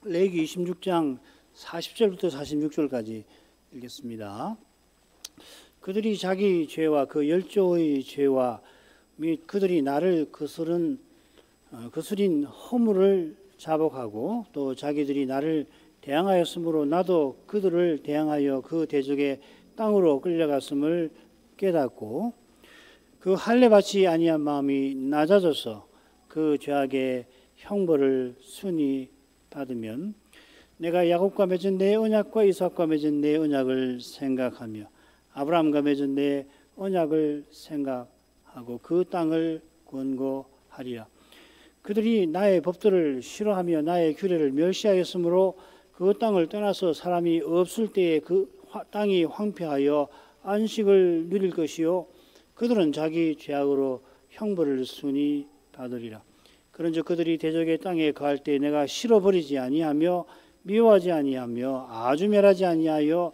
레위기 26장 40절부터 46절까지 읽겠습니다. 그들이 자기 죄와 그 열조의 죄와 및 그들이 나를 거스린 허물을 자복하고 또 자기들이 나를 대항하였으므로 나도 그들을 대항하여 그 대적의 땅으로 끌려갔음을 깨닫고 그 할례 받지 아니한 마음이 낮아져서 그 죄악의 형벌을 순히 받으면 내가 야곱과 맺은 내 언약과 이삭과 맺은 내 언약을 생각하며 아브라함과 맺은 내 언약을 생각하고 그 땅을 권고하리라. 그들이 나의 법도를 싫어하며 나의 규례를 멸시하였으므로 그 땅을 떠나서 사람이 없을 때에 그 땅이 황폐하여 안식을 누릴 것이요 그들은 자기 죄악으로 형벌을 순히 받으리라. 그런즉 그들이 대적의 땅에 거할 때 내가 싫어버리지 아니하며 미워하지 아니하며 아주 멸하지 아니하여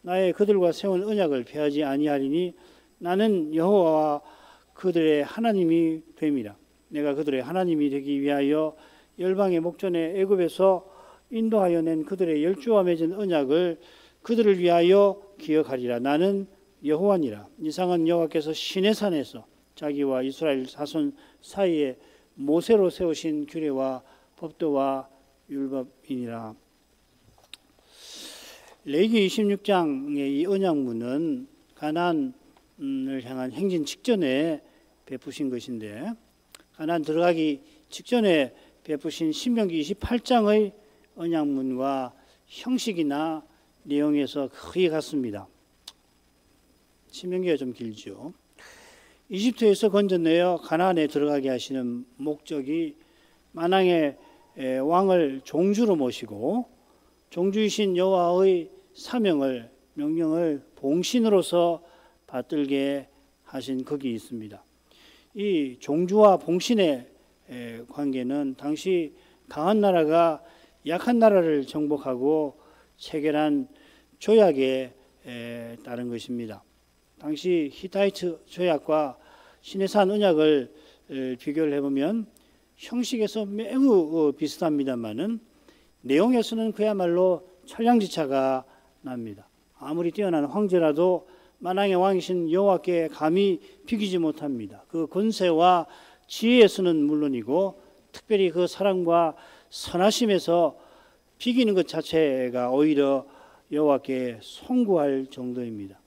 나의 그들과 세운 언약을 폐하지 아니하리니 나는 여호와와 그들의 하나님이 됨이라. 내가 그들의 하나님이 되기 위하여 열방의 목전에 애굽에서 인도하여 낸 그들의 열조와 맺은 언약을 그들을 위하여 기억하리라. 나는 여호와니라. 이상은 여호와께서 시내산에서 자기와 이스라엘 자손 사이에 모세로 세우신 규례와 법도와 율법이니라. 레위기 26장의 이 언약문은 가나안을 향한 행진 직전에 베푸신 것인데 가나안 들어가기 직전에 베푸신 신명기 28장의 언약문과 형식이나 내용에서 거의 같습니다. 신명기가 좀 길죠. 이집트에서 건져내어 가나안에 들어가게 하시는 목적이 만왕의 왕을 종주로 모시고 종주이신 여호와의 사명을 명령을 봉신으로서 받들게 하신 극이 있습니다. 이 종주와 봉신의 관계는 당시 강한 나라가 약한 나라를 정복하고 체결한 조약에 따른 것입니다. 당시 히타이트 조약과 시내산 언약을 비교를 해보면 형식에서 매우 비슷합니다만은 내용에서는 그야말로 천량지차가 납니다. 아무리 뛰어난 황제라도 만왕의 왕이신 여호와께 감히 비기지 못합니다. 그 권세와 지혜에서는 물론이고 특별히 그 사랑과 선하심에서 비기는 것 자체가 오히려 여호와께 송구할 정도입니다.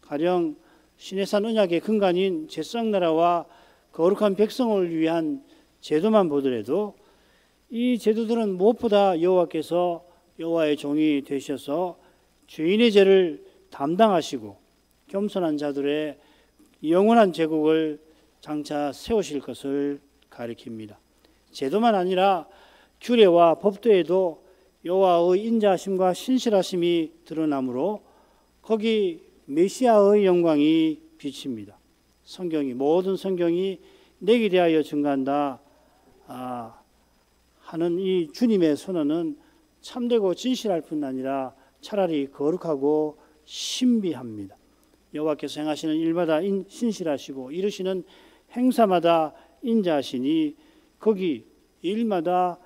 가령 시내산 언약의 근간인 제사장나라와 거룩한 백성을 위한 제도만 보더라도 이 제도들은 무엇보다 여호와께서 여호와의 종이 되셔서 죄인의 죄를 담당하시고 겸손한 자들의 영원한 제국을 장차 세우실 것을 가리킵니다. 제도만 아니라 규례와 법도에도 여호와의 인자하심과 신실하심이 드러나므로 거기 메시아의 영광이 비칩니다. 모든 성경이 내게 대하여 증거한다 하는 이 주님의 선언은 참되고 진실할 뿐 아니라 차라리 거룩하고 신비합니다. 여호와께서 행하시는 일마다 신실하시고 이루시는 행사마다 인자하시니 거기 일마다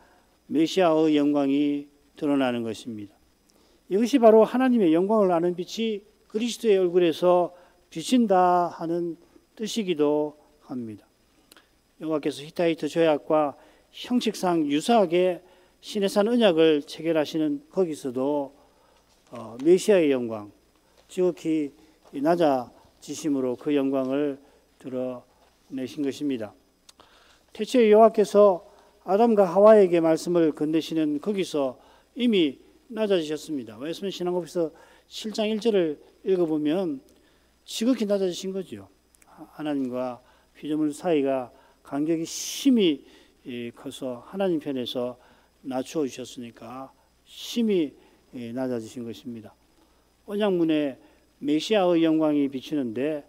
메시아의 영광이 드러나는 것입니다. 이것이 바로 하나님의 영광을 아는 빛이 그리스도의 얼굴에서 비친다 하는 뜻이기도 합니다. 여호와께서 히타이트 조약과 형식상 유사하게 시내산 언약을 체결하시는 거기서도 메시아의 영광, 지극히 낮아지심으로 그 영광을 드러내신 것입니다. 태초에 여호와께서 아담과 하와에게 말씀을 건네시는 거기서 이미 낮아지셨습니다. 웨스턴 신앙법에서 7장 1절을 읽어보면 지극히 낮아지신 거죠. 하나님과 피조물 사이가 간격이 심히 커서 하나님 편에서 낮추어 주셨으니까 심히 낮아지신 것입니다. 언약문에 메시아의 영광이 비치는데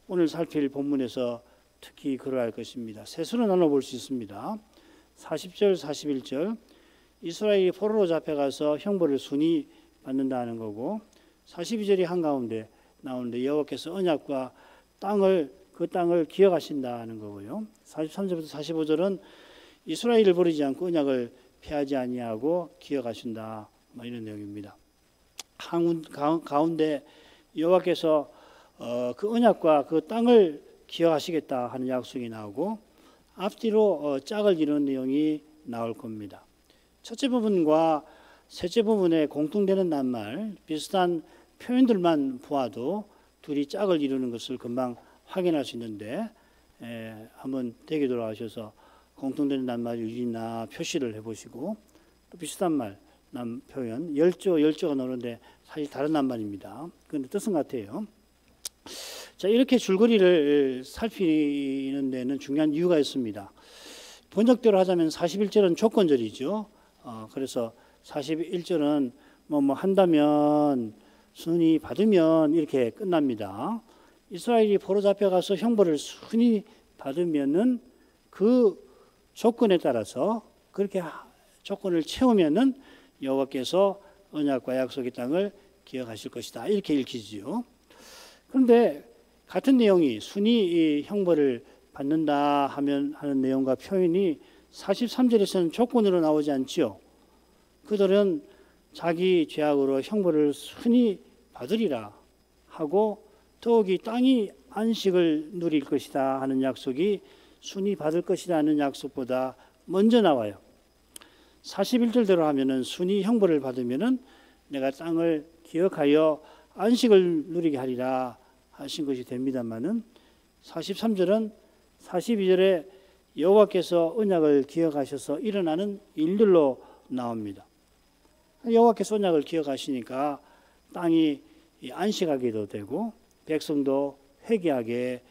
오늘 살필 본문에서 특히 그러할 것입니다. 셋으로 나눠볼 수 있습니다. 40절, 41절 이스라엘이 포로로 잡혀가서 형벌을 순히 받는다는 거고 42절이 한가운데 나오는데 여호와께서 언약과 그 땅을 기억하신다는 거고요. 43절부터 45절은 이스라엘을 버리지 않고 언약을 피하지 아니하고 기억하신다. 뭐 이런 내용입니다. 가운데 여호와께서 그 언약과 그 땅을 기억하시겠다 하는 약속이 나오고 앞뒤로 짝을 이루는 내용이 나올 겁니다. 첫째 부분과 셋째 부분에 공통되는 낱말, 비슷한 표현들만 보아도 둘이 짝을 이루는 것을 금방 확인할 수 있는데 한번 대기 돌아가셔서 공통되는 낱말이 있나 표시를 해보시고 또 비슷한 말, 표현, 열조가 나오는데 사실 다른 낱말입니다. 그런데 뜻은 같아요. 자, 이렇게 줄거리를 살피는 데는 중요한 이유가 있습니다. 번역대로 하자면 41절은 조건절이죠. 그래서 41절은 뭐 한다면, 순위 받으면 이렇게 끝납니다. 이스라엘이 포로 잡혀가서 형벌을 순위 받으면은 그 조건에 따라서 그렇게 조건을 채우면은 여호와께서 언약과 약속의 땅을 기억하실 것이다. 이렇게 읽히지요. 그런데 같은 내용이 순위 형벌을 받는다 하는 내용과 표현이 43절에서는 조건으로 나오지 않지요. 그들은 자기 죄악으로 형벌을 순위 받으리라 하고 더욱이 땅이 안식을 누릴 것이다 하는 약속이 순위 받을 것이다 하는 약속보다 먼저 나와요. 41절대로 하면은 순위 형벌을 받으면은 내가 땅을 기억하여 안식을 누리게 하리라 하신 것이 됩니다만은 43절은 42절에 여호와께서 언약을 기억하셔서 일어나는 일들로 나옵니다. 여호와께서 언약을 기억하시니까 땅이 안식하게도 되고 백성도 회개하게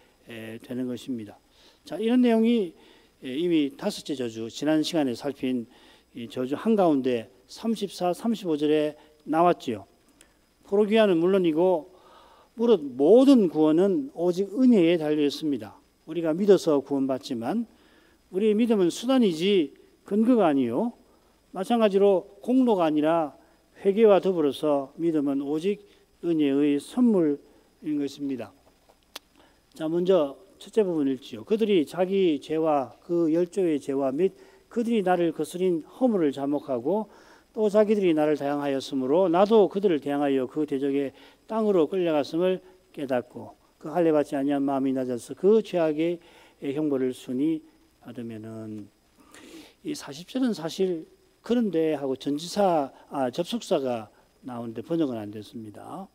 되는 것입니다. 자, 이런 내용이 이미 다섯째 저주, 지난 시간에 살핀 이 저주 한가운데 34, 35절에 나왔지요. 포로 귀환은 물론이고 무릇 모든 구원은 오직 은혜에 달려 있습니다. 우리가 믿어서 구원받지만 우리의 믿음은 수단이지 근거가 아니요. 마찬가지로 공로가 아니라 회개와 더불어서 믿음은 오직 은혜의 선물인 것입니다. 자, 먼저 첫째 부분 읽지요. 그들이 자기 죄와 그 열조의 죄와 및 그들이 나를 거스린 허물을 자목하고 또 자기들이 나를 대항하였으므로 나도 그들을 대항하여 그 대적의 땅으로 끌려갔음을 깨닫고 그 할례 받지 아니한 마음이 낮아서 그 죄악의 형벌을 순히 받으면은 이 40절은 사실 그런데 하고 접속사가 나오는데 번역은 안 됐습니다.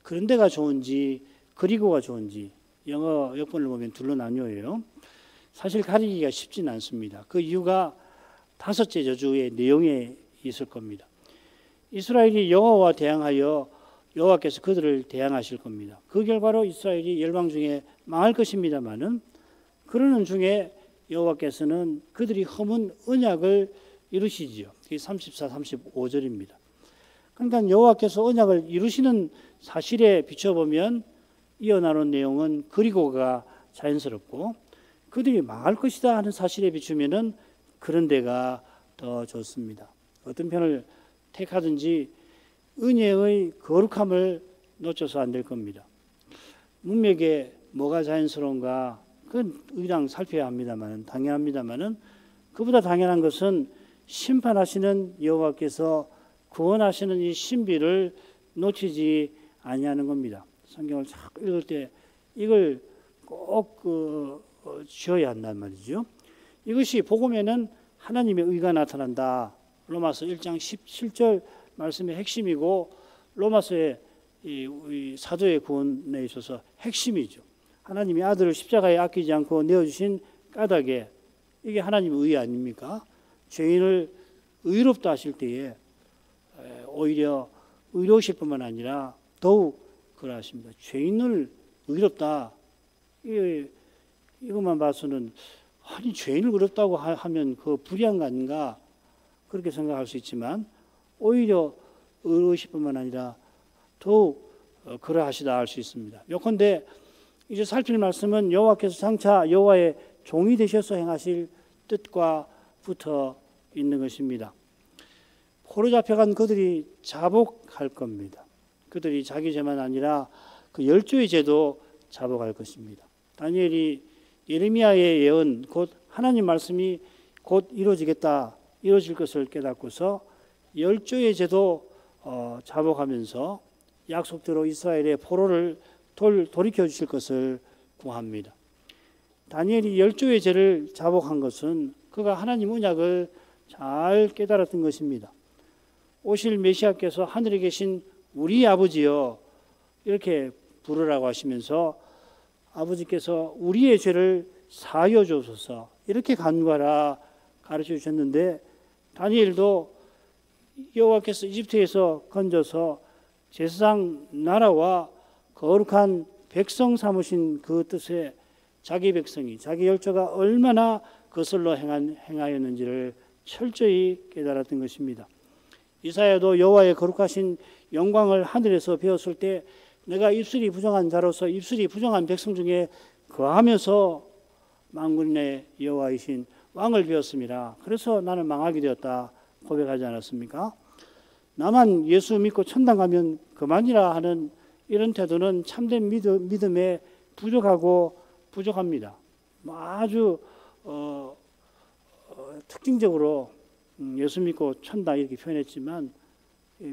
그런데가 좋은지 그리고가 좋은지 영어 역본을 보면 둘로 나뉘어요. 사실 가리기가 쉽지는 않습니다. 그 이유가 다섯째 저주의 내용에 있을 겁니다. 이스라엘이 여호와와 대항하여 여호와께서 그들을 대항하실 겁니다. 그 결과로 이스라엘이 열방 중에 망할 것입니다마는 그러는 중에 여호와께서는 그들이 허문 언약을 이루시지요. 그게 34, 35절입니다. 그러니까 여호와께서 언약을 이루시는 사실에 비춰보면 이어나온 내용은 그리고가 자연스럽고 그들이 망할 것이다 하는 사실에 비추면은 그런 데가 더 좋습니다. 어떤 편을 택하든지 은혜의 거룩함을 놓쳐서 안 될 겁니다. 문맥에 뭐가 자연스러운가 그건 의당 살펴야 합니다만 당연합니다만은 그보다 당연한 것은 심판하시는 여호와께서 구원하시는 이 신비를 놓치지 아니하는 겁니다. 성경을 쫙 읽을 때 이걸 꼭 쥐어야 한단 말이죠. 이것이 복음에는 하나님의 의가 나타난다. 로마서 1장 17절 말씀의 핵심이고 로마서의 이 사도의 구원에 있어서 핵심이죠. 하나님이 아들을 십자가에 아끼지 않고 내어주신 까닭에 이게 하나님의 의 아닙니까? 죄인을 의롭다 하실 때에 오히려 의로우실 뿐만 아니라 더욱 그러하십니다. 죄인을 의롭다 이것만 봐서는 아니 죄인을 의롭다고 하면 그 불의한 거 아닌가 그렇게 생각할 수 있지만 오히려 의로우실 뿐만 아니라 더욱 그러하시다 할 수 있습니다. 요컨대 이제 살필 말씀은 여호와께서 장차 여호와의 종이 되셔서 행하실 뜻과 붙어 있는 것입니다. 포로 잡혀간 그들이 자복할 겁니다. 그들이 자기 죄만 아니라 그 열조의 죄도 자복할 것입니다. 다니엘이 예레미야의 예언 곧 하나님 말씀이 곧 이루어지겠다 이루어질 것을 깨닫고서 열조의 제도 자복하면서 약속대로 이스라엘의 포로를 돌이켜 주실 것을 구합니다. 다니엘이 열조의 죄를 자복한 것은 그가 하나님 언약을 잘 깨달았던 것입니다. 오실 메시아께서 하늘에 계신 우리 아버지여 이렇게 부르라고 하시면서 아버지께서 우리의 죄를 사하여 주옵소서 이렇게 간구하라 가르쳐 주셨는데, 다니엘도 여호와께서 이집트에서 건져서 제사장 나라와 거룩한 백성 삼으신 그 뜻에 자기 백성이 자기 열조가 얼마나 거슬러 행하였는지를 철저히 깨달았던 것입니다. 이사야도 여호와의 거룩하신 영광을 하늘에서 배웠을 때 내가 입술이 부정한 자로서 입술이 부정한 백성 중에 거하면서 만군의 여호와이신 왕을 배웠습니다. 그래서 나는 망하게 되었다 고백하지 않았습니까? 나만 예수 믿고 천당 가면 그만이라 하는 이런 태도는 참된 믿음에 부족합니다. 아주 특징적으로 예수 믿고 천당 이렇게 표현했지만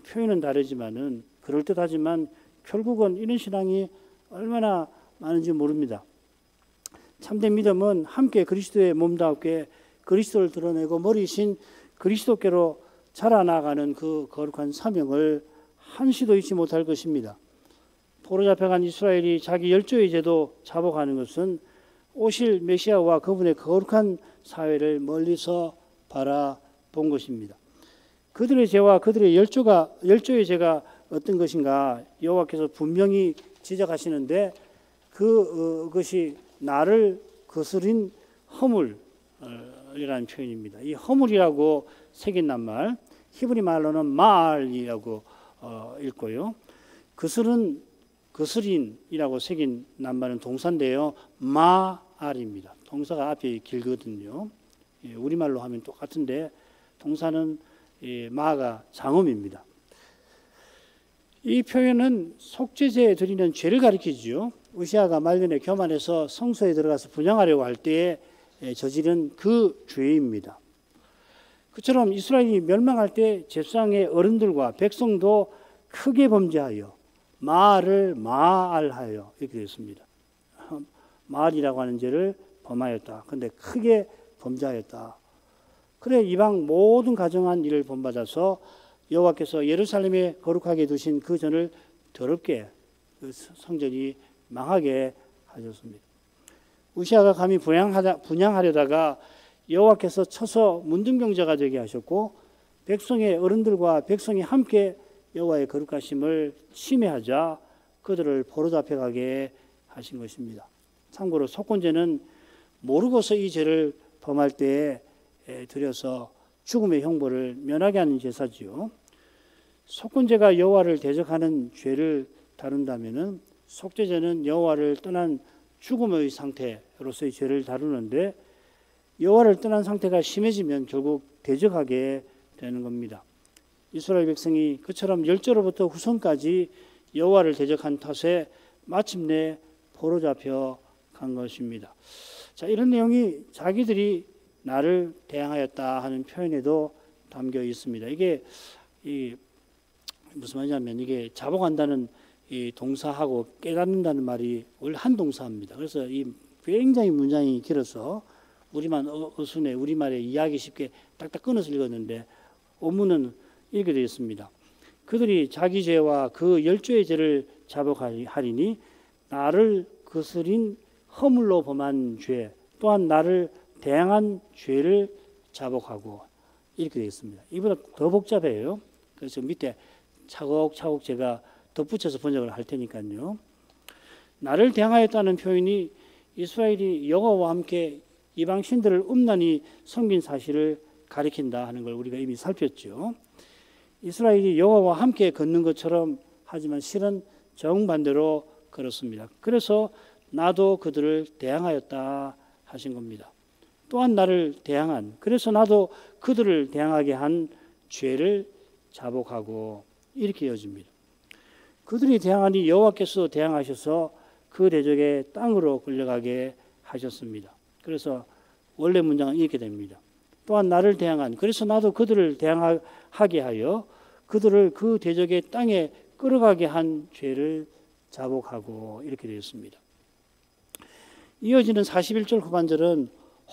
표현은 다르지만은 그럴듯하지만 결국은 이런 신앙이 얼마나 많은지 모릅니다. 참된 믿음은 함께 그리스도의 몸답게 그리스도를 드러내고 머리신 그리스도께로 자라나가는 그 거룩한 사명을 한시도 잊지 못할 것입니다. 포로 잡혀간 이스라엘이 자기 열조의 제도 자복하는 것은 오실 메시아와 그분의 거룩한 사회를 멀리서 바라본 것입것입니다. 그들의 죄와 그들의 열조의 죄가 어떤 것인가 여호와께서 분명히 지적하시는데 그것이 나를 거스린 허물이라는 표현입니다. 이 허물이라고 새긴 낱말 히브리 말로는 마알이라고 읽고요. 거스린이라고 새긴 낱말은 동사인데요. 마알입니다. 동사가 앞에 길거든요. 우리말로 하면 똑같은데 동사는 마가 장음입니다. 이 표현은 속죄제에 드리는 죄를 가리키죠. 우시아가 말년에 교만해서 성소에 들어가서 분향하려고 할 때에 저지른 그 죄입니다. 그처럼 이스라엘이 멸망할 때 제사장의 어른들과 백성도 크게 범죄하여 마알을 마알하여 이렇게 됐습니다. 마알이라고 하는 죄를 범하였다. 그런데 크게 범죄하였다. 그래 이방 모든 가정한 일을 본받아서 여호와께서 예루살렘에 거룩하게 두신 그 전을 더럽게 그 성전이 망하게 하셨습니다. 우시아가 감히 분향하려다가 여호와께서 쳐서 문둥병자가 되게 하셨고 백성의 어른들과 백성이 함께 여호와의 거룩하심을 침해하자 그들을 포로 잡혀가게 하신 것입니다. 참고로 속건제는 모르고서 이 죄를 범할 때에 들여서 죽음의 형벌을 면하게 하는 제사지요. 속건제가 여호와를 대적하는 죄를 다룬다면은 속죄제는 여호와를 떠난 죽음의 상태로서의 죄를 다루는데 여호와를 떠난 상태가 심해지면 결국 대적하게 되는 겁니다. 이스라엘 백성이 그처럼 열조로부터 후손까지 여호와를 대적한 탓에 마침내 포로 잡혀 간 것입니다. 자, 이런 내용이 자기들이 나를 대항하였다 하는 표현에도 담겨 있습니다. 이게 무슨 말이냐면 이게 자복한다는 이 동사하고 깨닫는다는 말이 원래 한 동사입니다. 그래서 이 굉장히 문장이 길어서 우리만 어순에 우리말에 이해하기 쉽게 딱딱 끊어서 읽었는데 원문은 이렇게 되어 있습니다. 그들이 자기 죄와 그 열조의 죄를 자복하리니 나를 거스린 허물로 범한 죄 또한 나를 대항한 죄를 자복하고 이렇게 되어 있습니다. 이보다 더 복잡해요. 그래서 밑에 차곡차곡 제가 덧붙여서 번역을 할 테니까요. 나를 대항하였다는 표현이 이스라엘이 여호와와 함께 이방 신들을 음란히 섬긴 사실을 가리킨다 하는 걸 우리가 이미 살폈죠. 이스라엘이 여호와와 함께 걷는 것처럼 하지만 실은 정반대로 그렇습니다. 그래서 나도 그들을 대항하였다 하신 겁니다. 또한 나를 대항한, 그래서 나도 그들을 대항하게 한 죄를 자복하고 이렇게 이어집니다. 그들이 대항하니 여호와께서 대항하셔서 그 대적의 땅으로 끌려가게 하셨습니다. 그래서 원래 문장은 이렇게 됩니다. 또한 나를 대항한, 그래서 나도 그들을 대항하게 하여 그들을 그 대적의 땅에 끌어가게 한 죄를 자복하고, 이렇게 되어 있습니다. 이어지는 41절 후반절은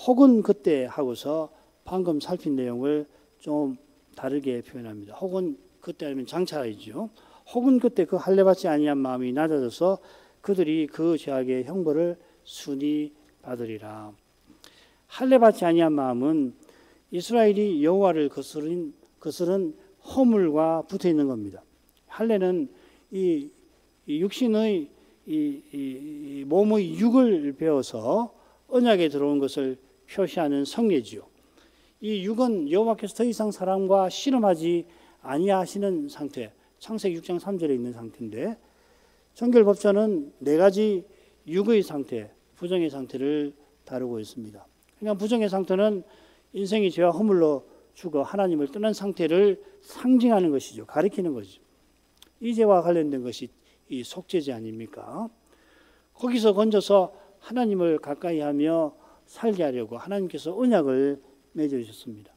혹은 그때 하고서 방금 살핀 내용을 좀 다르게 표현합니다. 혹은 그때 하면 장차이죠. 혹은 그때 그 할례받지 아니한 마음이 낮아져서 그들이 그 죄악의 형벌을 순히 받으리라. 할례받지 아니한 마음은 이스라엘이 여호와를 거스른 허물과 붙어 있는 겁니다. 할례는 이 육신의 이 몸의 육을 배워서 언약에 들어온 것을 표시하는 성례지요. 이 육은 여호와께서 더 이상 사람과 씨름하지 아니하시는 상태, 창세기 6장 3절에 있는 상태인데, 정결법전은 네 가지 육의 상태, 부정의 상태를 다루고 있습니다. 그러니까 부정의 상태는 인생이 죄와 허물로 죽어 하나님을 떠난 상태를 상징하는 것이죠. 가리키는 것이죠. 이 죄와 관련된 것이 이 속죄제 아닙니까? 거기서 건져서 하나님을 가까이 하며 살게 하려고 하나님께서 언약을 맺어주셨습니다.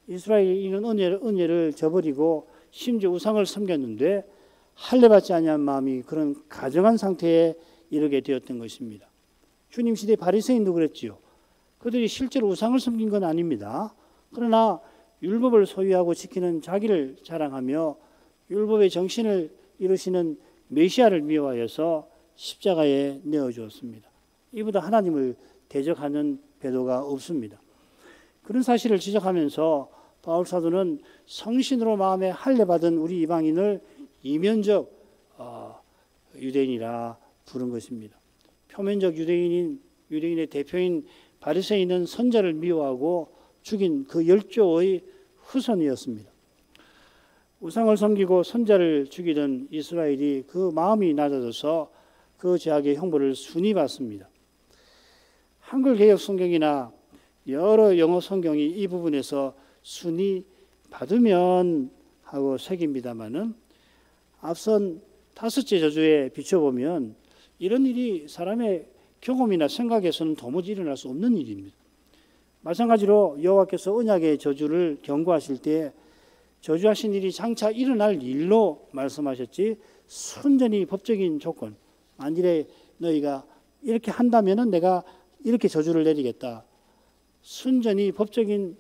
이스라엘이 이런 은혜를 저버리고 심지어 우상을 섬겼는데 할례받지 아니한 마음이 그런 가정한 상태에 이르게 되었던 것입니다. 주님 시대 바리새인도 그랬지요. 그들이 실제로 우상을 섬긴 건 아닙니다. 그러나 율법을 소유하고 지키는 자기를 자랑하며 율법의 정신을 이루시는 메시아를 미워하여서 십자가에 내어주었습니다. 이보다 하나님을 대적하는 배도가 없습니다. 그런 사실을 지적하면서 바울 사도는 성신으로 마음에 할례받은 우리 이방인을 이면적 유대인이라 부른 것입니다. 표면적 유대인의 대표인 바리새인은 선자를 미워하고 죽인 그 열조의 후손이었습니다. 우상을 섬기고 선자를 죽이던 이스라엘이 그 마음이 낮아져서 그 죄악의 형벌을 순히 받습니다. 한글 개역 성경이나 여러 영어 성경이 이 부분에서 순히 받으면 하고 새깁니다마는 앞선 다섯째 저주에 비춰보면 이런 일이 사람의 경험이나 생각에서는 도무지 일어날 수 없는 일입니다. 마찬가지로 여호와께서 언약의 저주를 경고하실 때 저주하신 일이 장차 일어날 일로 말씀하셨지 순전히 법적인 조건, 만일에 너희가 이렇게 한다면 내가 이렇게 저주를 내리겠다, 순전히 법적인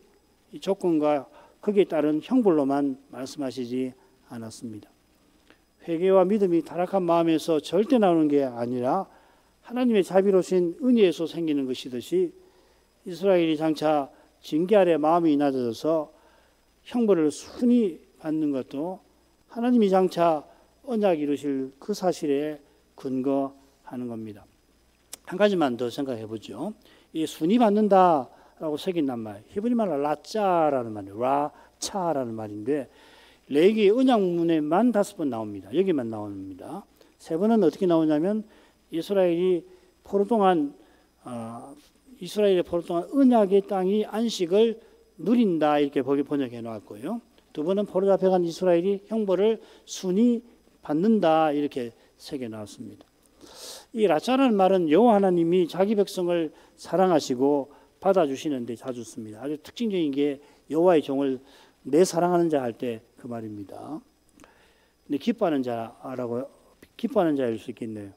조건과 거기에 따른 형벌로만 말씀하시지 않았습니다. 회개와 믿음이 타락한 마음에서 절대 나오는 게 아니라 하나님의 자비로우신 은혜에서 생기는 것이듯이 이스라엘이 장차 징계 아래 마음이 낮아져서 형벌을 순히 받는 것도 하나님이 장차 언약 이루실 그 사실에 근거하는 겁니다. 한 가지만 더 생각해 보죠. 이 순히 받는다라고 새긴단 말, 히브리 말로 라짜라는 말이에요. 라차라는 말인데 레위기 언약문에만 5번 나옵니다. 여기만 나옵니다. 3번은 어떻게 나오냐면 이스라엘의 포로 동안 언약의 땅이 안식을 누린다, 이렇게 번역해 놓았고요. 2번은 포로 잡혀간 이스라엘이 형벌을 순히 받는다, 이렇게 새겨 나왔습니다. 이 라짜라는 말은 여호와 하나님이 자기 백성을 사랑하시고 받아주시는 데 자주 씁니다. 아주 특징적인 게 여호와의 종을 내 사랑하는 자 할 때 그 말입니다. 근데 기뻐하는 자일 수 있겠네요.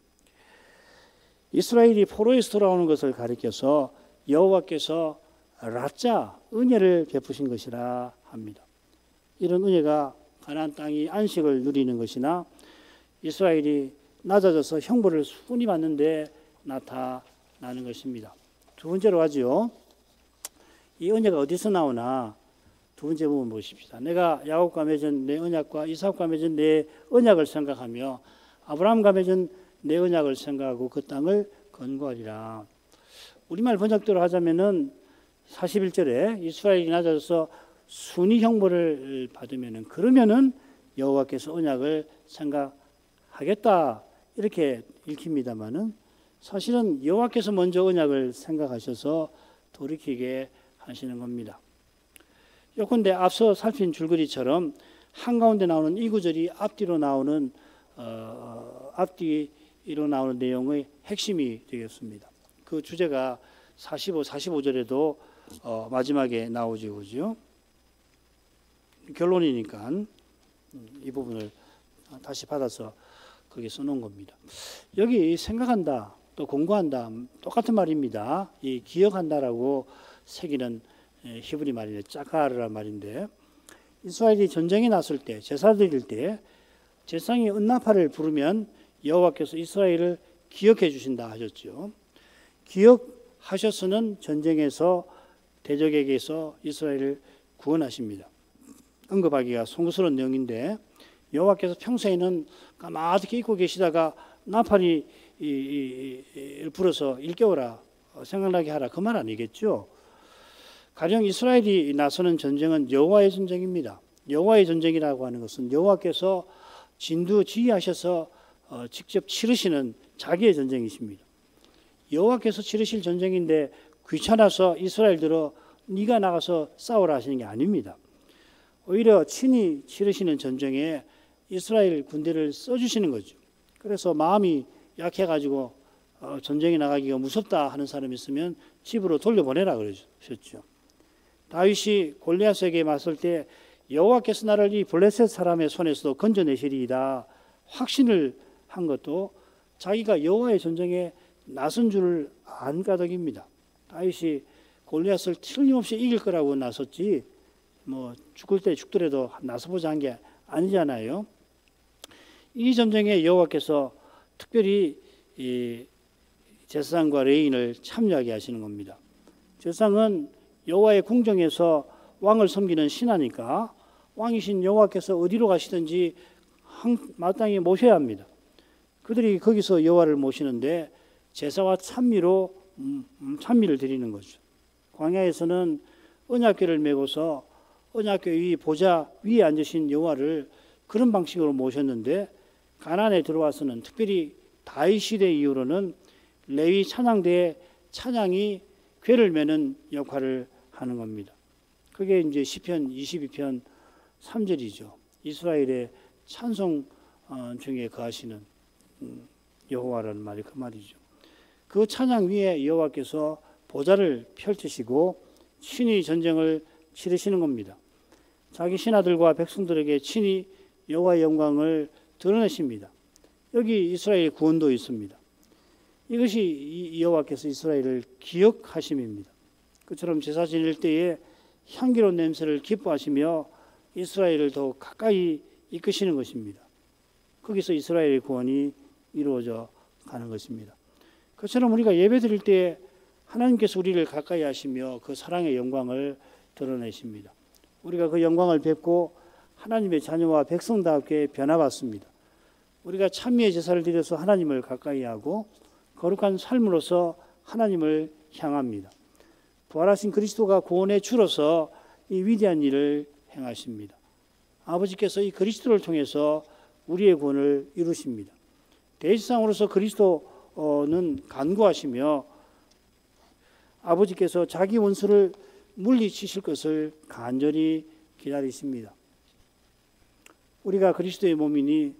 이스라엘이 포로에서 돌아오는 것을 가리켜서 여호와께서 라짜, 은혜를 베푸신 것이라 합니다. 이런 은혜가 가나안 땅이 안식을 누리는 것이나 이스라엘이 낮아져서 형벌을 순히 받는 데 나타나는 것입니다. 두 번째로 하죠. 이 은혜가 어디서 나오나 두 번째 부분 보십시다. 내가 야곱과 맺은 내 언약과 이삭과 맺은 내 언약을 생각하며 아브라함과 맺은 내 언약을 생각하고 그 땅을 건고하리라. 우리말 번역대로 하자면은 41절에 이스라엘이 낮아져서 순위 형벌을 받으면은 그러면은 여호와께서 언약을 생각하겠다, 이렇게 읽힙니다만은 사실은 여호와께서 먼저 언약을 생각하셔서 돌이키게 하시는 겁니다. 요컨대 앞서 살핀 줄거리처럼 한가운데 나오는 이 구절이 앞뒤로 나오는 내용의 핵심이 되겠습니다. 그 주제가 45, 45절에도 마지막에 나오죠, 그죠? 결론이니까 이 부분을 다시 받아서 거기에 써놓은 겁니다. 여기 생각한다, 또 공부한다, 똑같은 말입니다. 이 기억한다라고 새기는 히브리 말인데, 짜카르란 말인데, 이스라엘이 전쟁이 났을 때, 제사 드릴 때 제사장이 은나팔을 부르면 여호와께서 이스라엘을 기억해 주신다 하셨죠. 기억하셔서는 전쟁에서 대적에게서 이스라엘을 구원하십니다. 언급하기가 송구스러운 내용인데, 여호와께서 평소에는 까마득히 잊고 계시다가 나팔이 불어서 일깨워라, 생각나게 하라, 그 말 아니겠죠. 가령 이스라엘이 나서는 전쟁은 여호와의 전쟁입니다. 여호와의 전쟁이라고 하는 것은 여호와께서 진두지휘하셔서 직접 치르시는 자기의 전쟁이십니다. 여호와께서 치르실 전쟁인데 귀찮아서 이스라엘들어 네가 나가서 싸우라 하시는 게 아닙니다. 오히려 친히 치르시는 전쟁에 이스라엘 군대를 써주시는 거죠. 그래서 마음이 약해가지고 전쟁에 나가기가 무섭다 하는 사람이 있으면 집으로 돌려보내라 그러셨죠. 다윗이 골리앗에게 맞설 때 여호와께서 나를 이 블레셋 사람의 손에서 건져내시리이다 확신을 한 것도 자기가 여호와의 전쟁에 나선 줄을 안 까닭입니다. 다윗이 골리앗을 틀림없이 이길 거라고 나섰지 뭐 죽을 때 죽더라도 나서보자 한 게 아니잖아요. 이 전쟁에 여호와께서 특별히 이 제사장과 레인을 참여하게 하시는 겁니다. 제사장은 여호와의 궁정에서 왕을 섬기는 신하니까 왕이신 여호와께서 어디로 가시든지 마땅히 모셔야 합니다. 그들이 거기서 여호와를 모시는데 제사와 찬미로 찬미를 드리는 거죠. 광야에서는 언약궤를 메고서 언약궤 위 보좌 위에 앉으신 여호와를 그런 방식으로 모셨는데, 가나안에 들어와서는 특별히 다윗 시대 이후로는 레위 찬양대의 찬양이 궤를 메는 역할을 하는 겁니다. 그게 이제 시편 22편 3절이죠. 이스라엘의 찬송 중에 거하시는 여호와라는 말이 그 말이죠. 그 찬양 위에 여호와께서 보좌를 펼치시고 친히 전쟁을 치르시는 겁니다. 자기 신하들과 백성들에게 친히 여호와의 영광을 드러내십니다. 여기 이스라엘 구원도 있습니다. 이것이 여호와께서 이스라엘을 기억하심입니다. 그처럼 제사 지낼 때에 향기로운 냄새를 기뻐하시며 이스라엘을 더 가까이 이끄시는 것입니다. 거기서 이스라엘의 구원이 이루어져 가는 것입니다. 그처럼 우리가 예배 드릴 때 하나님께서 우리를 가까이 하시며 그 사랑의 영광을 드러내십니다. 우리가 그 영광을 뵙고 하나님의 자녀와 백성답게 변화받습니다. 우리가 찬미의 제사를 드려서 하나님을 가까이 하고 거룩한 삶으로서 하나님을 향합니다. 부활하신 그리스도가 구원의 주로서 이 위대한 일을 행하십니다. 아버지께서 이 그리스도를 통해서 우리의 구원을 이루십니다. 대지상으로서 그리스도는 간구하시며 아버지께서 자기 원수를 물리치실 것을 간절히 기다리십니다. 우리가 그리스도의 몸이니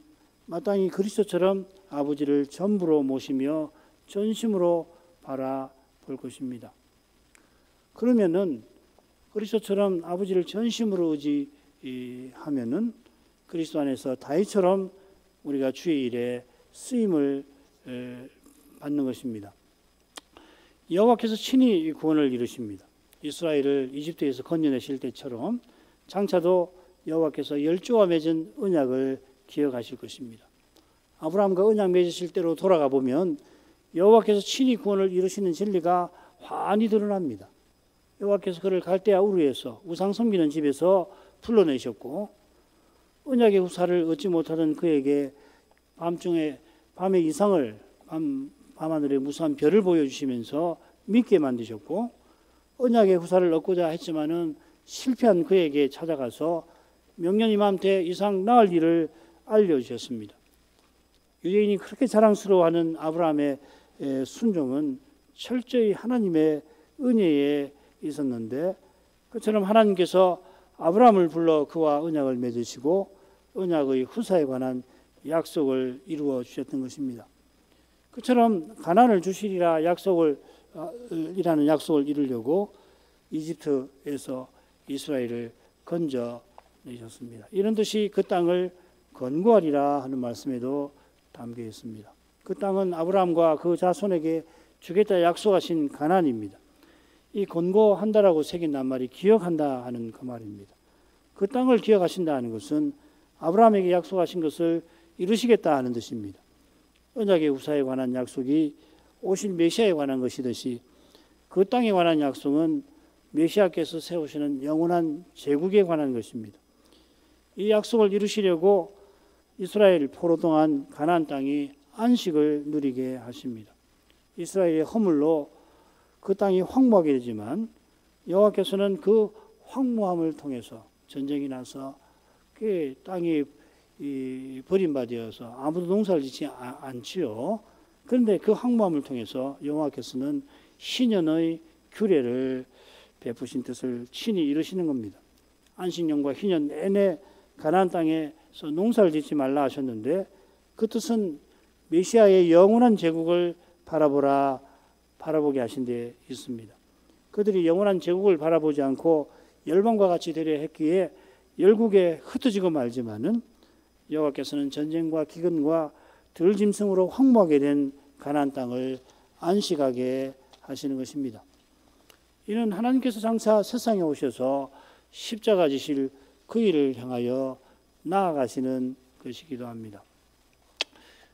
마땅히 그리스도처럼 아버지를 전부로 모시며 전심으로 바라볼 것입니다. 그러면은 그리스도처럼 아버지를 전심으로 의지하면은 그리스도 안에서 다윗처럼 우리가 주의 일에 쓰임을 받는 것입니다. 여호와께서 친히 구원을 이루십니다. 이스라엘을 이집트에서 건져내실 때처럼 장차도 여호와께서 열조와 맺은 언약을 기억하실 것입니다. 아브라함과 언약 맺으실 때로 돌아가 보면 여호와께서 친히 구원을 이루시는 진리가 환히 드러납니다. 여호와께서 그를 갈대아 우르에서 우상 섬기는 집에서 불러내셨고 언약의 후사를 얻지 못하던 그에게 밤의 이상을 밤하늘에 무수한 별을 보여주시면서 믿게 만드셨고 언약의 후사를 얻고자 했지만은 실패한 그에게 찾아가서 명년 이맘때 이상 낳을 일을 알려주셨습니다. 유대인이 그렇게 자랑스러워하는 아브라함의 순종은 철저히 하나님의 은혜에 있었는데 그처럼 하나님께서 아브라함을 불러 그와 언약을 맺으시고 언약의 후사에 관한 약속을 이루어 주셨던 것입니다. 그처럼 가나안을 주시리라 이라는 약속을 이루려고 이집트에서 이스라엘을 건져내셨습니다. 이런 뜻이 그 땅을 건고하리라 하는 말씀에도 담겨 있습니다. 그 땅은 아브라함과 그 자손에게 주겠다 약속하신 가나안입니다. 이 건고한다라고 새긴 낱말이 기억한다 하는 그 말입니다. 그 땅을 기억하신다 하는 것은 아브라함에게 약속하신 것을 이루시겠다 하는 뜻입니다. 언약의 후사에 관한 약속이 오실 메시아에 관한 것이듯이 그 땅에 관한 약속은 메시아께서 세우시는 영원한 제국에 관한 것입니다. 이 약속을 이루시려고 이스라엘 포로 동안 가나안 땅이 안식을 누리게 하십니다. 이스라엘의 허물로 그 땅이 황무하게 되지만 여호와께서는 그 황무함을 통해서 전쟁이 나서 그 땅이 버림받아서 아무도 농사를 짓지 않지요. 그런데 그 황무함을 통해서 여호와께서는 희년의 규례를 베푸신 뜻을 친히 이루시는 겁니다. 안식년과 희년 내내 가나안 땅에서 농사를 짓지 말라 하셨는데 그 뜻은 메시아의 영원한 제국을 바라보게 하신 데 있습니다. 그들이 영원한 제국을 바라보지 않고 열방과 같이 되려 했기에 열국에 흩어지고 말지만은 여호와께서는 전쟁과 기근과 들짐승으로 황무하게 된 가나안 땅을 안식하게 하시는 것입니다. 이는 하나님께서 장차 세상에 오셔서 십자가 지실 그 일을 향하여 나아가시는 것이기도 합니다.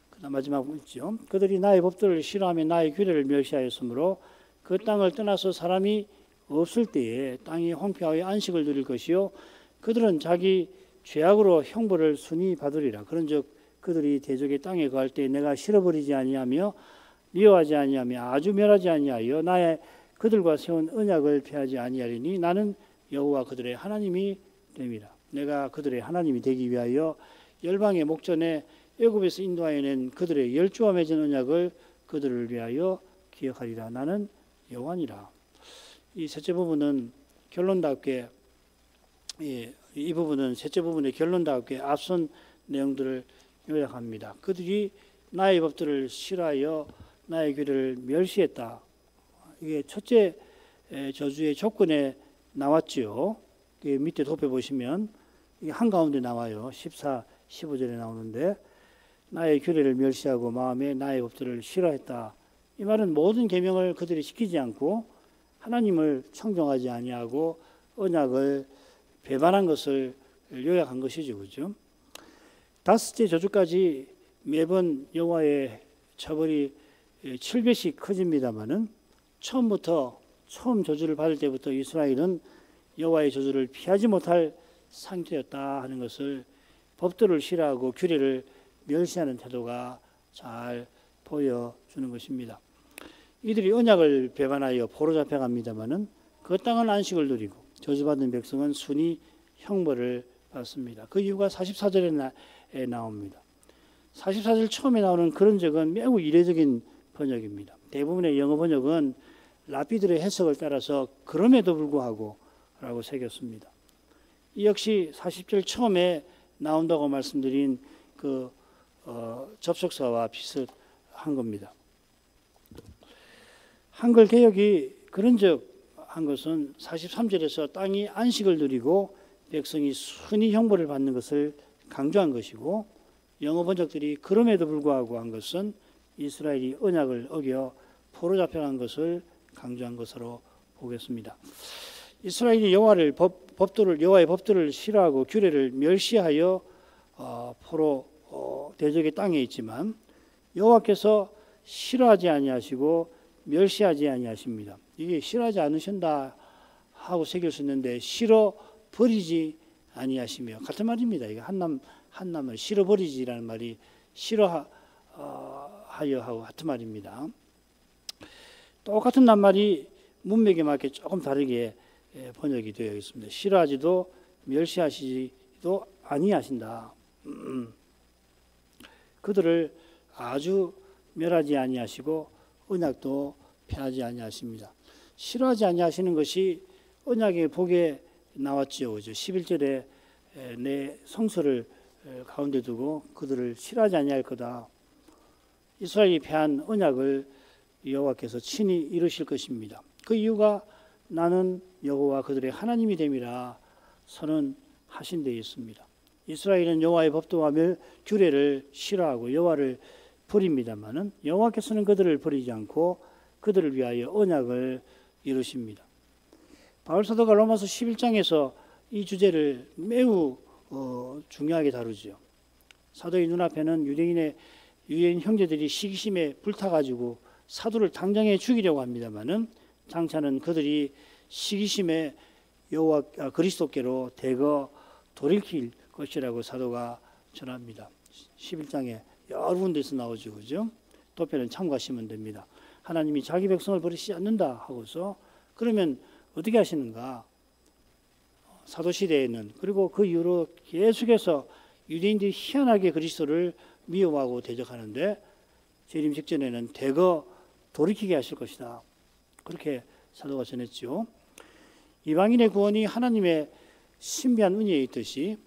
그다음 마지막 있죠. 그들이 나의 법도를 싫어하며 나의 규례를 멸시하였으므로 그 땅을 떠나서 사람이 없을 때에 땅이 황폐하여 안식을 누릴 것이요 그들은 자기 죄악으로 형벌을 순히 받으리라. 그런즉 그들이 대적의 땅에 거할 때 내가 실어버리지 아니하며 미워하지 아니하며 아주 멸하지 아니하여 나의 그들과 세운 언약을 폐하지 아니하리니 나는 여호와 그들의 하나님이 됨이라. 내가 그들의 하나님이 되기 위하여 열방의 목전에 애굽에서 인도하여 낸 그들의 열조와 맺은 언약을 그들을 위하여 기억하리라. 나는 여호와니라. 이 셋째 부분은 결론답게 이 부분은 셋째 부분의 결론답게 앞선 내용들을 요약합니다. 그들이 나의 법들을 싫어하여 나의 규례를 멸시했다. 이게 첫째 저주의 조건에 나왔지요. 밑에 덮여 보시면 이게 한가운데 나와요. 14, 15절에 나오는데 나의 규례를 멸시하고 마음에 나의 법들을 싫어했다. 이 말은 모든 계명을 그들이 지키지 않고 하나님을 청종하지 아니하고 언약을 배반한 것을 요약한 것이죠. 그죠? 다섯째 저주까지 매번 여호와의 처벌이 7배씩 커집니다마는 처음 저주를 받을 때부터 이스라엘은 여호와의 저주를 피하지 못할 상태였다 하는 것을 법도를 싫어하고 규례를 멸시하는 태도가 잘 보여주는 것입니다. 이들이 언약을 배반하여 포로 잡혀갑니다마는 그 땅은 안식을 누리고 저주받은 백성은 순히 형벌을 받습니다. 그 이유가 44절에 나옵니다. 44절 처음에 나오는 그런 적은 매우 이례적인 번역입니다. 대부분의 영어 번역은 랍비들의 해석을 따라서 그럼에도 불구하고 라고 새겼습니다. 이 역시 40절 처음에 나온다고 말씀드린 그 접속사와 비슷한 겁니다. 한글 개역이 그런즉 한 것은 43절에서 땅이 안식을 누리고 백성이 순히 형벌을 받는 것을 강조한 것이고 영어 번역들이 그럼에도 불구하고 한 것은 이스라엘이 언약을 어겨 포로 잡혀간 것을 강조한 것으로 보겠습니다. 이스라엘이 여호와의 법도를 싫어하고 규례를 멸시하여 포로 대적의 땅에 있지만 여호와께서 싫어하지 아니하시고 멸시하지 아니하십니다. 이게 싫어하지 않으신다 하고 새길 수 있는데 싫어 버리지 아니하시며 같은 말입니다. 이게 한남을 싫어 버리지라는 말이 싫어하여 하고 같은 말입니다. 똑같은 낱말이 문맥에 맞게 조금 다르게 번역이 되어 있습니다. 싫어하지도 멸시하시지도 아니하신다. 그들을 아주 멸하지 아니하시고 언약도 폐하지 아니하십니다. 싫어하지 아니하시는 것이 언약의 복에 나왔지요. 그죠? 11절에 내 성소를 가운데 두고 그들을 싫어하지 아니할 거다. 이스라엘이 폐한 언약을 여호와께서 친히 이루실 것입니다. 그 이유가 나는 여호와 그들의 하나님이 됨이라 선언하신 데 있습니다. 이스라엘은 여호와의 법도와 규례를 싫어하고 여호와를 버립니다마는 여호와께서는 그들을 버리지 않고 그들을 위하여 언약을 이루십니다. 바울 사도가 로마서 11장에서 이 주제를 매우 중요하게 다루죠. 사도의 눈앞에는 유대인 형제들이 시기심에 불타가지고 사도를 당장에 죽이려고 합니다마는 장차는 그들이 시기심에 여호와 그리스도께로 대거 돌이킬 것이라고 사도가 전합니다. 11장에 여러 군데서 나오죠, 그죠? 도표는 참고하시면 됩니다. 하나님이 자기 백성을 버리시지 않는다 하고서 그러면 어떻게 하시는가? 사도 시대에는 그리고 그 이후로 계속해서 유대인들이 희한하게 그리스도를 미워하고 대적하는데 재림 직전에는 대거 돌이키게 하실 것이다. 그렇게 사도가 전했죠. 이방인의 구원이 하나님의 신비한 은혜에 있듯이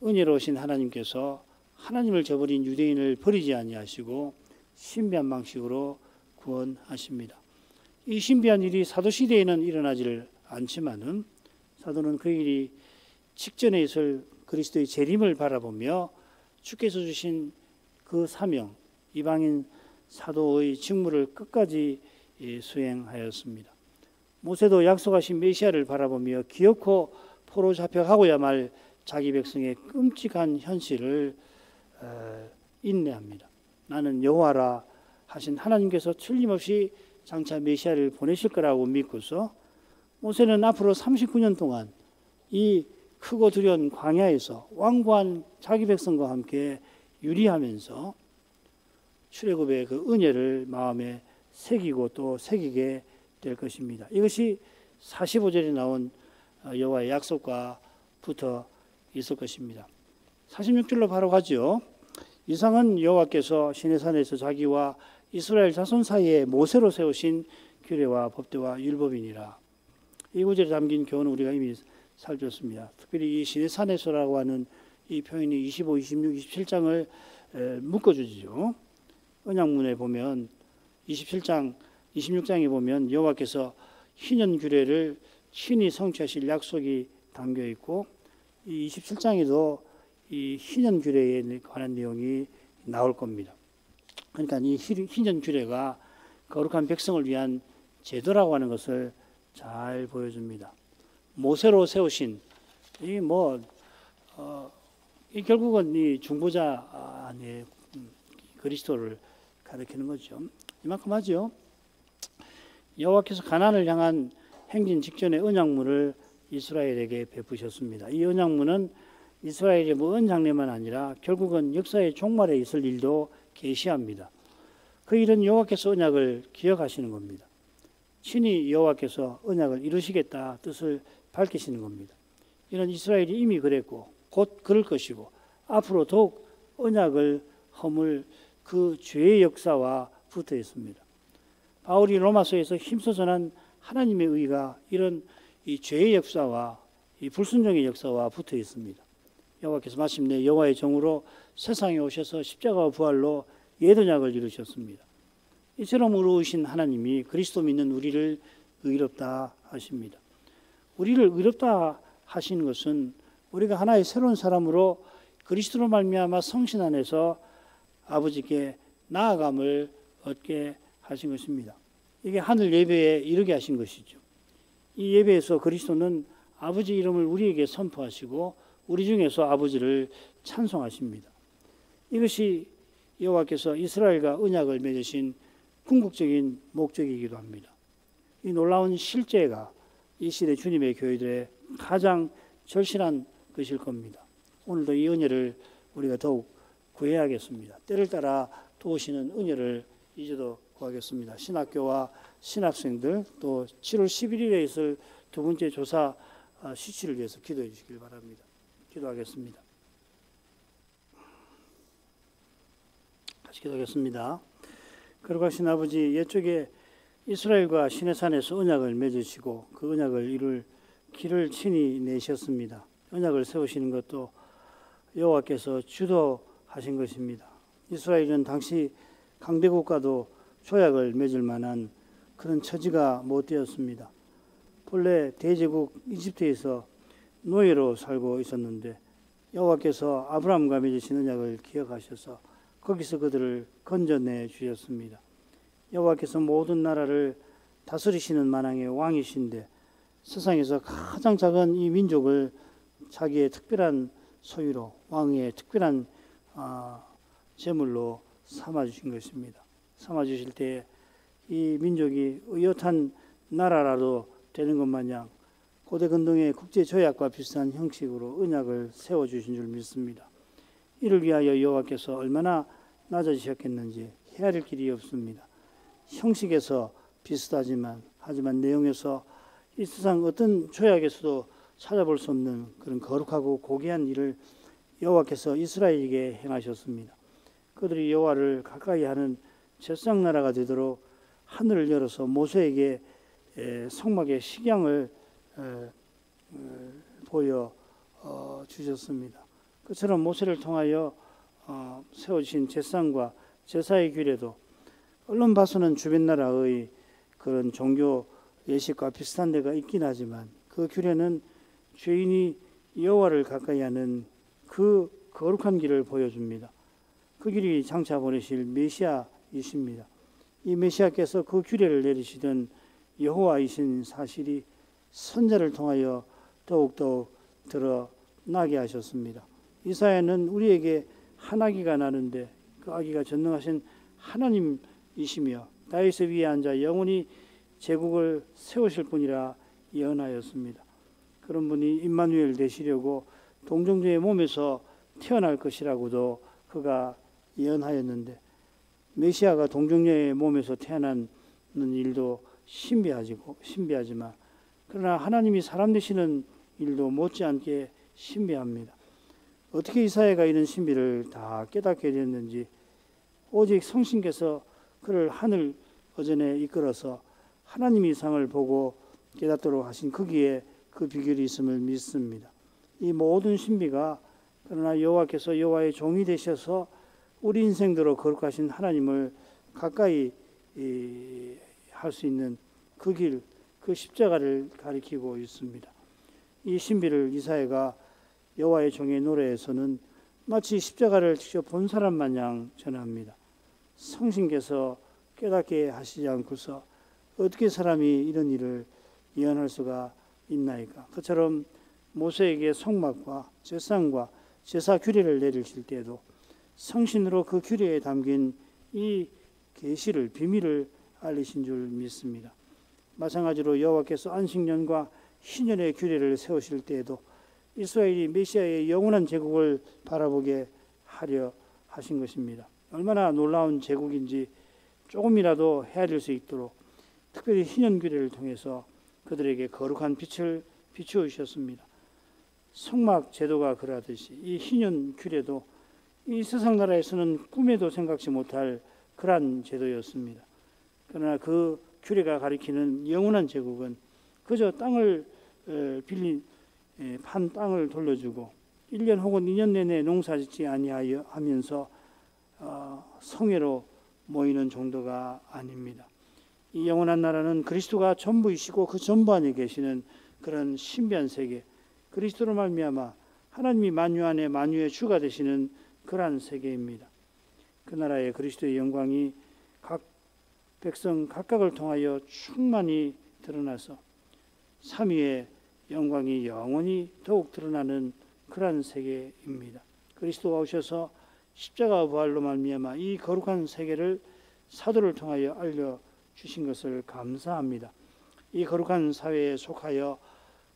은혜로우신 하나님께서 하나님을 저버린 유대인을 버리지 아니하시고 신비한 방식으로 구원하십니다. 이 신비한 일이 사도 시대에는 일어나지를 않지만은 사도는 그 일이 직전에 있을 그리스도의 재림을 바라보며 주께서 주신 그 사명, 이방인 사도의 직무를 끝까지 수행하였습니다. 모세도 약속하신 메시아를 바라보며 기어코 포로 잡혀가고야 말 자기 백성의 끔찍한 현실을 인내합니다. 나는 여호와라 하신 하나님께서 틀림없이 장차 메시아를 보내실 거라고 믿고서 모세는 앞으로 39년 동안 이 크고 두려운 광야에서 완고한 자기 백성과 함께 유리하면서 출애굽의 그 은혜를 마음에 새기고 또 새기게 될 것입니다. 이것이 45절에 나온 여호와의 약속과 붙어 있을 것입니다. 46절로 바로 가죠. 이상은 여호와께서 시내산에서 자기와 이스라엘 자손 사이에 모세로 세우신 규례와 법도와 율법이니라. 이 구절에 담긴 교훈은 우리가 이미 살폈습니다. 특별히 이 시내산에서라고 하는 이 표현이 25, 26, 27장을 묶어주죠. 언약문에 보면 27장, 26장에 보면 여호와께서 희년 규례를 친히 성취하실 약속이 담겨 있고 이 27장에도 이 희년 규례에 관한 내용이 나올 겁니다. 그러니까 이 희년 규례가 거룩한 백성을 위한 제도라고 하는 것을 잘 보여줍니다. 모세로 세우신 이 결국은 이 중보자 안에 그리스도를 가리키는 거죠. 이만큼 하죠. 여호와께서 가나안을 향한 행진 직전의 언약문을 이스라엘에게 베푸셨습니다. 이 언약문은 이스라엘의 먼 장래만 아니라 결국은 역사의 종말에 있을 일도 계시합니다. 그 일은 여호와께서 언약을 기억하시는 겁니다. 친히 여호와께서 언약을 이루시겠다 뜻을 밝히시는 겁니다. 이는 이스라엘이 이미 그랬고 곧 그럴 것이고 앞으로 더욱 언약을 허물 그 죄의 역사와 붙어 있습니다. 바울이 로마서에서 힘써 전한 하나님의 의가 이런 이 죄의 역사와 이 불순종의 역사와 붙어 있습니다. 여호와께서 마침내 여호와의 종으로 세상에 오셔서 십자가와 부활로 옛 언약을 이루셨습니다. 이처럼 의로우신 하나님이 그리스도 믿는 우리를 의롭다 하십니다. 우리를 의롭다 하시는 것은 우리가 하나의 새로운 사람으로 그리스도로 말미암아 성신 안에서 아버지께 나아감을 얻게 하신 것입니다. 이게 하늘 예배에 이르게 하신 것이죠. 이 예배에서 그리스도는 아버지 이름을 우리에게 선포하시고 우리 중에서 아버지를 찬송하십니다. 이것이 여호와께서 이스라엘과 언약을 맺으신 궁극적인 목적이기도 합니다. 이 놀라운 실제가 이 시대 주님의 교회들의 가장 절실한 것일 겁니다. 오늘도 이 은혜를 우리가 더욱 구해야겠습니다. 때를 따라 도우시는 은혜를 이제도 구하겠습니다. 신학교와 신학생들 또 7월 11일에 있을 두 번째 조사 실시를 위해서 기도해 주시길 바랍니다. 기도하겠습니다. 같이 기도하겠습니다. 거룩하신 아버지, 옛적에 이스라엘과 시내산에서 언약을 맺으시고 그 언약을 이룰 길을 친히 내셨습니다. 언약을 세우시는 것도 여호와께서 주도하신 것입니다. 이스라엘은 당시 강대국과도 조약을 맺을 만한 그런 처지가 못 되었습니다. 본래 대제국 이집트에서 노예로 살고 있었는데 여호와께서 아브라함과 맺으신 언약을 기억하셔서 거기서 그들을 건져내 주셨습니다. 여호와께서 모든 나라를 다스리시는 만왕의 왕이신데 세상에서 가장 작은 이 민족을 자기의 특별한 소유로 왕의 특별한 제물로 삼아주신 것입니다. 삼아주실 때 이 민족이 의젓한 나라라도 되는 것 마냥 고대 근동의 국제조약과 비슷한 형식으로 언약을 세워주신 줄 믿습니다. 이를 위하여 여호와께서 얼마나 낮아지셨겠는지 헤아릴 길이 없습니다. 형식에서 비슷하지만 하지만 내용에서 이 세상 어떤 조약에서도 찾아볼 수 없는 그런 거룩하고 고귀한 일을 여호와께서 이스라엘에게 행하셨습니다. 그들이 여호와를 가까이 하는 제사장 나라가 되도록 하늘을 열어서 모세에게 성막의 식양을 보여 주셨습니다. 그처럼 모세를 통하여 세워주신 제사장과 제사의 규례도 얼른 봐서는 주변 나라의 그런 종교 예식과 비슷한 데가 있긴 하지만 그 규례는 죄인이 여호와를 가까이 하는 그 거룩한 길을 보여줍니다. 그 길이 장차 보내실 메시아이십니다. 이 메시아께서 그 규례를 내리시던 여호와이신 사실이 선자를 통하여 더욱더욱 드러나게 하셨습니다. 이사야는 우리에게 한 아기가 나는데 그 아기가 전능하신 하나님이시며 다윗의 위에 앉아 영원히 제국을 세우실 분이라 예언하였습니다. 그런 분이 임마누엘 되시려고 동정녀의 몸에서 태어날 것이라고도 그가 예언하였는데 메시아가 동정녀의 몸에서 태어나는 일도 신비하지만 그러나 하나님이 사람 되시는 일도 못지않게 신비합니다. 어떻게 이사야가 이런 신비를 다 깨닫게 됐는지 오직 성신께서 그를 하늘 어전에 이끌어서 하나님의 이상을 보고 깨닫도록 하신 거기에 그 비결이 있음을 믿습니다. 이 모든 신비가 그러나 여호와께서 여호와의 종이 되셔서 우리 인생대로 거룩하신 하나님을 가까이 할 수 있는 그 길, 그 십자가를 가리키고 있습니다. 이 신비를 이사야가 여호와의 종의 노래에서는 마치 십자가를 직접 본 사람 마냥 전합니다. 성신께서 깨닫게 하시지 않고서 어떻게 사람이 이런 일을 예언할 수가 있나이까. 그처럼 모세에게 성막과 제사장과 제사 규례를 내리실 때에도 성신으로 그 규례에 담긴 이 계시를 비밀을 알리신 줄 믿습니다. 마찬가지로 여호와께서 안식년과 희년의 규례를 세우실 때에도 이스라엘이 메시아의 영원한 제국을 바라보게 하려 하신 것입니다. 얼마나 놀라운 제국인지 조금이라도 헤아릴 수 있도록 특별히 희년 규례를 통해서 그들에게 거룩한 빛을 비추어 주셨습니다. 성막 제도가 그러하듯이 이 희년 규례도 이 세상 나라에서는 꿈에도 생각지 못할 그러한 제도였습니다. 그러나 그 규례가 가리키는 영원한 제국은 그저 땅을 빌린 판 땅을 돌려주고 1년 혹은 2년 내내 농사짓지 아니하여 하면서 성회로 모이는 정도가 아닙니다. 이 영원한 나라는 그리스도가 전부이시고 그 전부 안에 계시는 그런 신비한 세계, 그리스도로 말미암아 하나님이 만유 안에 만유의 주가 되시는 그러한 세계입니다. 그 나라의 그리스도의 영광이 각 백성 각각을 통하여 충만히 드러나서 삼위의 영광이 영원히 더욱 드러나는 그러한 세계입니다. 그리스도가 오셔서 십자가 부활로 말미암아 이 거룩한 세계를 사도를 통하여 알려주신 것을 감사합니다. 이 거룩한 사회에 속하여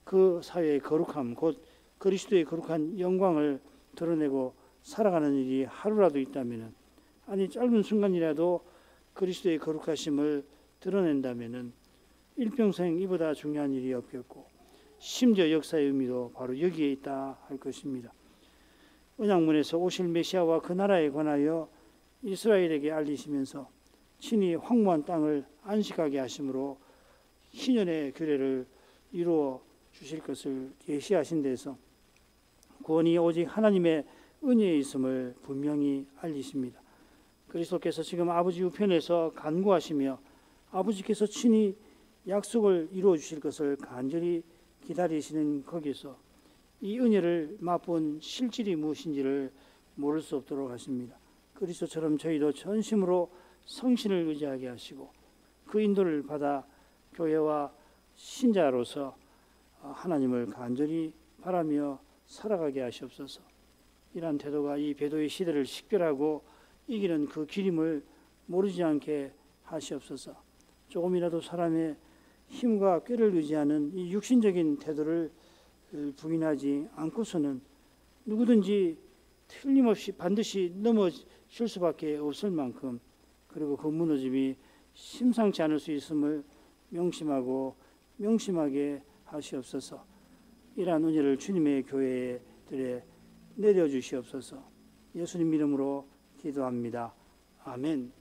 그 사회의 거룩함, 곧 그리스도의 거룩한 영광을 드러내고 살아가는 일이 하루라도 있다면, 아니 짧은 순간이라도 그리스도의 거룩하심을 드러낸다면 일평생 이보다 중요한 일이 없겠고 심지어 역사의 의미도 바로 여기에 있다 할 것입니다. 언약문에서 오실 메시아와 그 나라에 관하여 이스라엘에게 알리시면서 친히 황무한 땅을 안식하게 하심으로 희년의 규례를 이루어 주실 것을 계시하신 데서 구원이 오직 하나님의 은혜에 있음을 분명히 알리십니다. 그리스도께서 지금 아버지 우편에서 간구하시며 아버지께서 친히 약속을 이루어 주실 것을 간절히 기다리시는 거기서 이 은혜를 맛본 실질이 무엇인지를 모를 수 없도록 하십니다. 그리스도처럼 저희도 전심으로 성신을 의지하게 하시고 그 인도를 받아 교회와 신자로서 하나님을 간절히 바라며 살아가게 하시옵소서. 이러한 태도가 이 배도의 시대를 식별하고 이기는 그 기림을 모르지 않게 하시옵소서. 조금이라도 사람의 힘과 꾀를 의지하는 이 육신적인 태도를 부인하지 않고서는 누구든지 틀림없이 반드시 넘어질 수밖에 없을 만큼, 그리고 그 무너짐이 심상치 않을 수 있음을 명심하게 하시옵소서. 이러한 은혜를 주님의 교회들에 내려주시옵소서. 예수님 이름으로 기도합니다. 아멘.